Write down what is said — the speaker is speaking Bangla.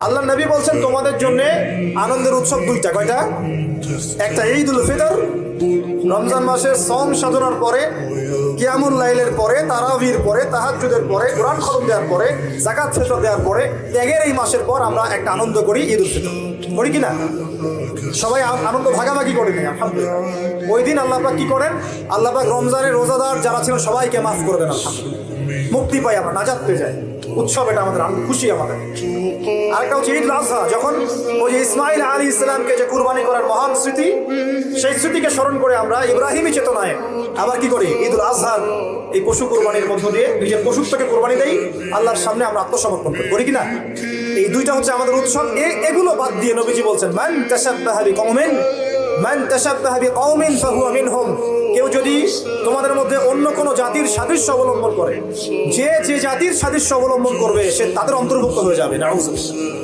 আল্লাহ নবী বলছেন তোমাদের জন্য আনন্দের উৎসব দুইটা। কয়টা? একটা ঈদুল ফিতর, রমজান মাসে সম সাধনার পরে, কিয়ামুল লাইলের পরে, তারাবির পরে, তাহাজ্জুদের পরে, কোরআন খতম দেওয়ার পরে, যাকাত ফিতর দেওয়ার পরে, ত্যাগের এই মাসের পর আমরা একটা আনন্দ করি, ঈদুল ফিতর করি কিনা? সবাই আনন্দ ভাগাভাগি করে নেই। আলহামদুলিল্লাহ। ওই দিন আল্লাহ পাক কি করেন? আল্লাহ পাক রমজানের রোজাদার যারা ছিল সবাইকে মাফ করে দেন। আলহামদুলিল্লাহ, মুক্তি পাই আমরা, নাজাত পেয়ে যাই। উৎসব এটা আমাদের, খুশি আমাদের। আরেকটা হচ্ছে ঈদুল আজহা, যখন ওই যে ইসমাইল আলী ইসলামকে যে কুরবানি করার মহান স্মৃতি, সেই স্মৃতিকে স্মরণ করে আমরা ইব্রাহিমী চেতনায় আবার কি করি? ঈদুল আজহার এই পশু কুরবানির মধ্য দিয়ে নিজের পশুত্বকে কুরবানি দেই, আল্লাহর সামনে আমরা আত্মসমর্পণ করি কিনা? এই দুইটা হচ্ছে আমাদের উৎসব। এগুলো বাদ দিয়ে নবীজি বলছেন মান তাশাব্বাহা বিকওমিন ফাহুয়া মিনহুম। কেউ যদি তোমাদের মধ্যে অন্য কোনো জাতির সাদৃশ্য অবলম্বন করে, যে জাতির সাদৃশ্য অবলম্বন করবে সে তাদের অন্তর্ভুক্ত হয়ে যাবে। নাউযুবিল্লাহ।